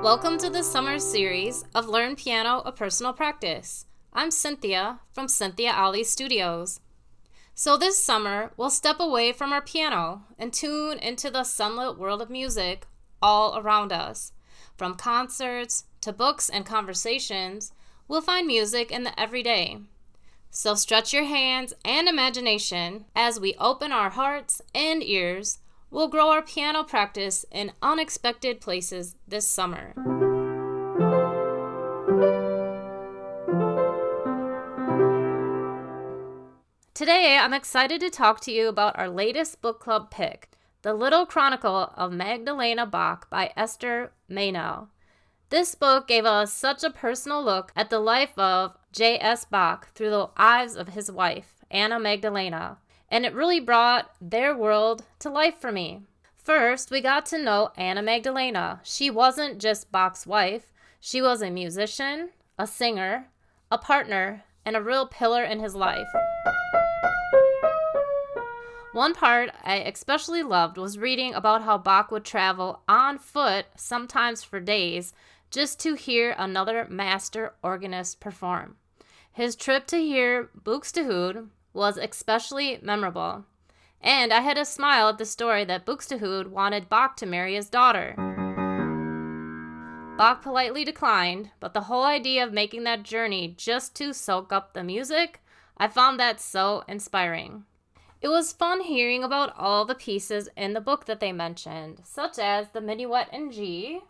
Welcome to the summer series of Learn Piano, a Personal Practice. I'm Cynthia from Cynthia Ali Studios. So this summer, we'll step away from our piano and tune into the sunlit world of music all around us. From concerts to books and conversations, we'll find music in the everyday. So stretch your hands and imagination as we open our hearts and ears. We'll grow our piano practice in unexpected places this summer. Today, I'm excited to talk to you about our latest book club pick, The Little Chronicle of Magdalena Bach by Esther Meynell. This book gave us such a personal look at the life of J.S. Bach through the eyes of his wife, Anna Magdalena, and it really brought their world to life for me. First, we got to know Anna Magdalena. She wasn't just Bach's wife. She was a musician, a singer, a partner, and a real pillar in his life. One part I especially loved was reading about how Bach would travel on foot, sometimes for days, just to hear another master organist perform. His trip to hear Buxtehude was especially memorable, and I had a smile at the story that Buxtehude wanted Bach to marry his daughter. Bach politely declined, but the whole idea of making that journey just to soak up the music, I found that so inspiring. It was fun hearing about all the pieces in the book that they mentioned, such as the minuet in G,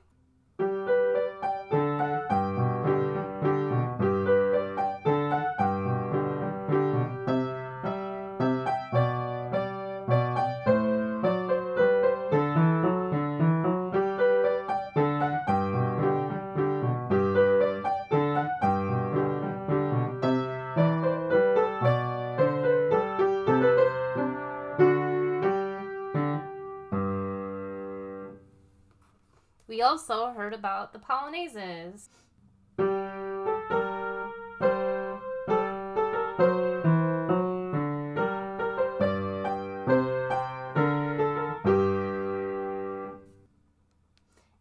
We also heard about the polonaises.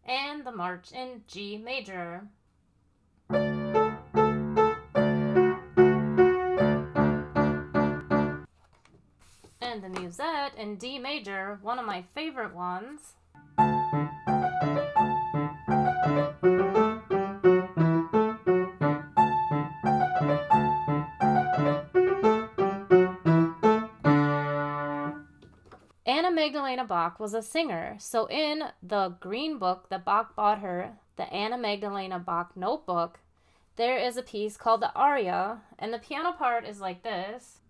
And the march in G major. And the musette in D major, one of my favorite ones. Anna Magdalena Bach was a singer, so in the green book that Bach bought her, the Anna Magdalena Bach notebook, there is a piece called the aria, and the piano part is like this.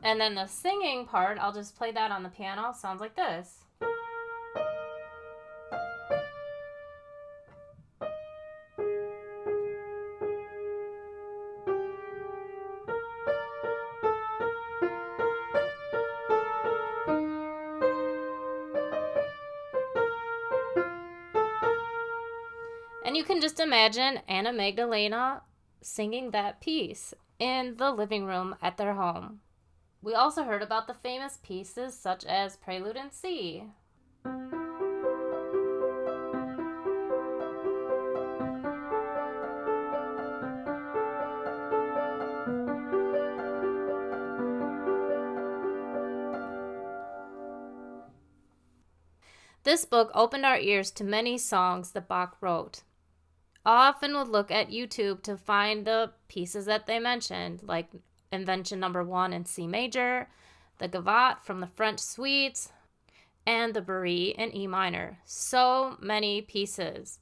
And then the singing part, I'll just play that on the piano, sounds like this. And you can just imagine Anna Magdalena singing that piece in the living room at their home. We also heard about the famous pieces such as Prelude in C. This book opened our ears to many songs that Bach wrote. I often would look at YouTube to find the pieces that they mentioned, like Invention No. 1 in C major, the Gavotte from the French Suites, and the Bourrée in E minor. So many pieces.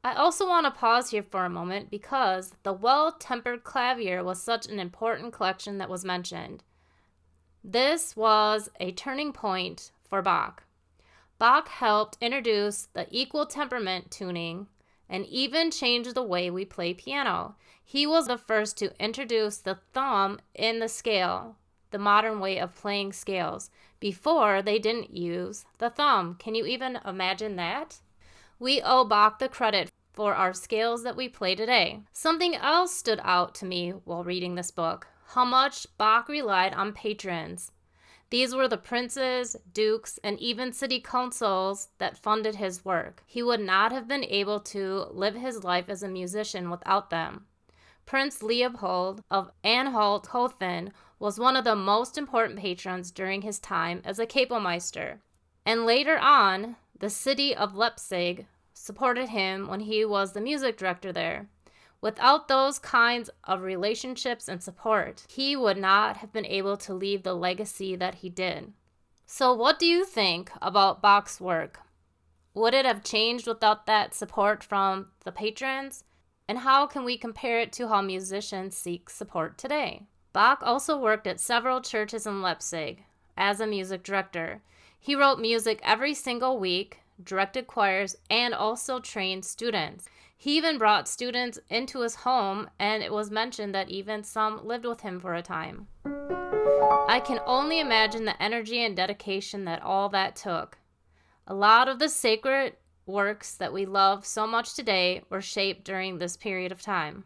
I also want to pause here for a moment because the Well-Tempered Clavier was such an important collection that was mentioned. This was a turning point for Bach. Bach helped introduce the equal temperament tuning and even change the way we play piano. He was the first to introduce the thumb in the scale. The the modern way of playing scales. Before, they didn't use the thumb. Can you even imagine that? We owe Bach the credit for our scales that we play today. Something else stood out to me while reading this book: how much Bach relied on patrons. These were the princes, dukes, and even city councils that funded his work. He would not have been able to live his life as a musician without them. Prince Leopold of Anhalt-Köthen was one of the most important patrons during his time as a Kapellmeister. And later on, the city of Leipzig supported him when he was the music director there. Without those kinds of relationships and support, he would not have been able to leave the legacy that he did. So what do you think about Bach's work? Would it have changed without that support from the patrons? And how can we compare it to how musicians seek support today? Bach also worked at several churches in Leipzig as a music director. He wrote music every single week, directed choirs, and also trained students. He even brought students into his home, and it was mentioned that even some lived with him for a time. I can only imagine the energy and dedication that all that took. A lot of the sacred works that we love so much today were shaped during this period of time.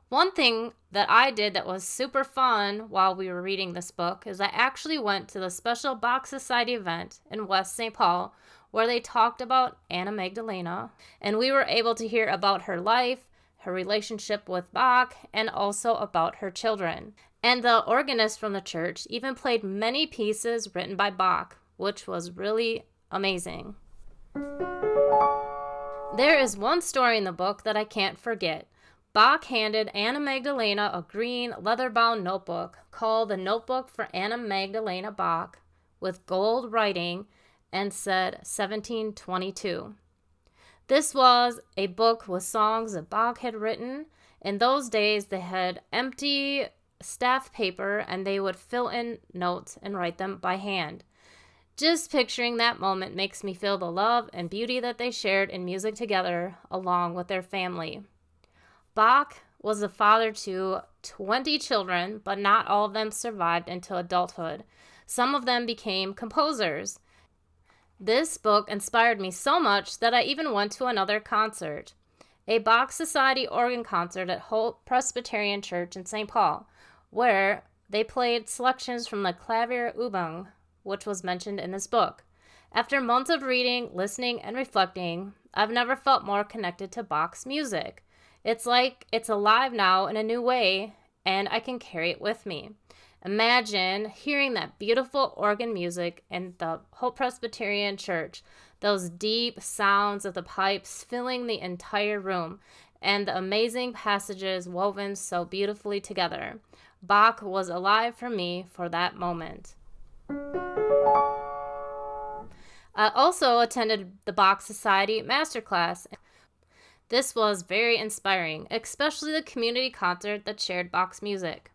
One thing that I did that was super fun while we were reading this book is I actually went to the special Bach Society event in West St. Paul where they talked about Anna Magdalena, and we were able to hear about her life, her relationship with Bach, and also about her children. And the organist from the church even played many pieces written by Bach, which was really amazing. There is one story in the book that I can't forget. Bach handed Anna Magdalena a green leather-bound notebook called the Notebook for Anna Magdalena Bach with gold writing and said 1722. This was a book with songs that Bach had written. In those days, they had empty staff paper and they would fill in notes and write them by hand. Just picturing that moment makes me feel the love and beauty that they shared in music together along with their family. Bach was the father to 20 children, but not all of them survived until adulthood. Some of them became composers. This book inspired me so much that I even went to another concert, a Bach Society organ concert at Hope Presbyterian Church in St. Paul, where they played selections from the Klavierübung, which was mentioned in this book. After months of reading, listening, and reflecting, I've never felt more connected to Bach's music. It's like it's alive now in a new way, and I can carry it with me. Imagine hearing that beautiful organ music in the Hope Presbyterian Church, those deep sounds of the pipes filling the entire room, and the amazing passages woven so beautifully together. Bach was alive for me for that moment. I also attended the Bach Society Masterclass. This was very inspiring, especially the community concert that shared Bach's music.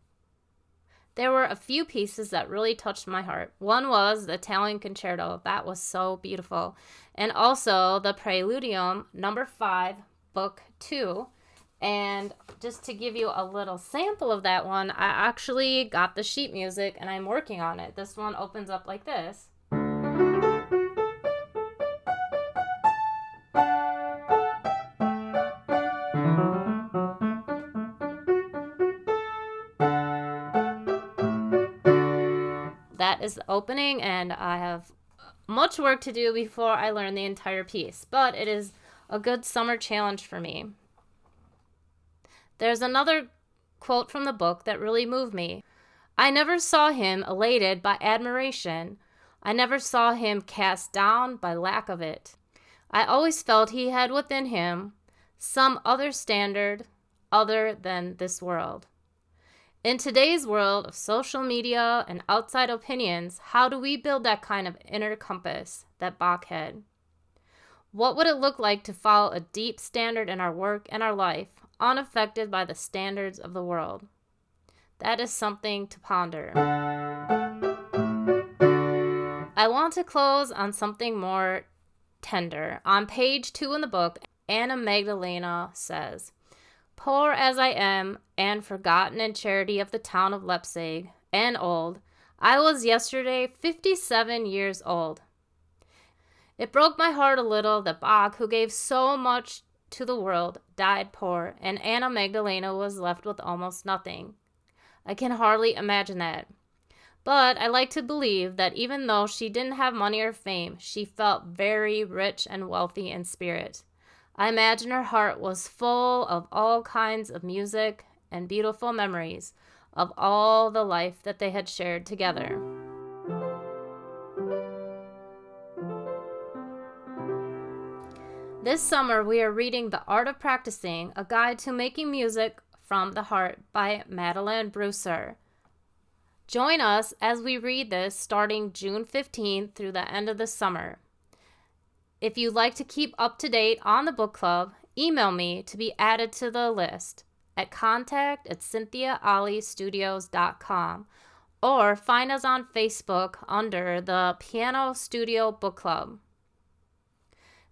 There were a few pieces that really touched my heart. One was the Italian Concerto. That was so beautiful. And also the Preludium number 5, book 2. And just to give you a little sample of that one, I actually got the sheet music and I'm working on it. This one opens up like this. That is the opening, and I have much work to do before I learn the entire piece, but it is a good summer challenge for me. There's another quote from the book that really moved me. I never saw him elated by admiration. I never saw him cast down by lack of it. I always felt he had within him some other standard other than this world. In today's world of social media and outside opinions, how do we build that kind of inner compass that Bach had? What would it look like to follow a deep standard in our work and our life, unaffected by the standards of the world? That is something to ponder. I want to close on something more tender. On page 2 in the book, Anna Magdalena says, "Poor as I am, and forgotten in charity of the town of Leipzig, and old, I was yesterday 57 years old. It broke my heart a little that Bach, who gave so much to the world, died poor, and Anna Magdalena was left with almost nothing. I can hardly imagine that. But I like to believe that even though she didn't have money or fame, she felt very rich and wealthy in spirit. I imagine her heart was full of all kinds of music and beautiful memories of all the life that they had shared together. This summer, we are reading The Art of Practicing, a guide to making music from the heart by Madeline Brewster. Join us as we read this starting June 15th through the end of the summer. If you'd like to keep up to date on the book club, email me to be added to the list at contact@CynthiaAliStudios.com or find us on Facebook under the Piano Studio Book Club.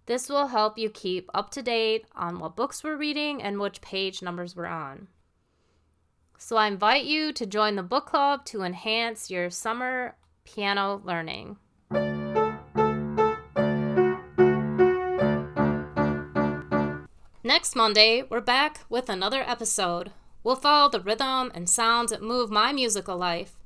This will help you keep up to date on what books we're reading and which page numbers we're on. So I invite you to join the book club to enhance your summer piano learning. Next Monday, we're back with another episode. We'll follow the rhythm and sounds that move my musical life.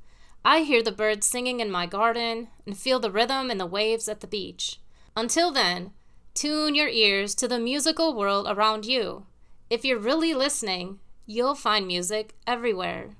I hear the birds singing in my garden and feel the rhythm in the waves at the beach. Until then, tune your ears to the musical world around you. If you're really listening, you'll find music everywhere.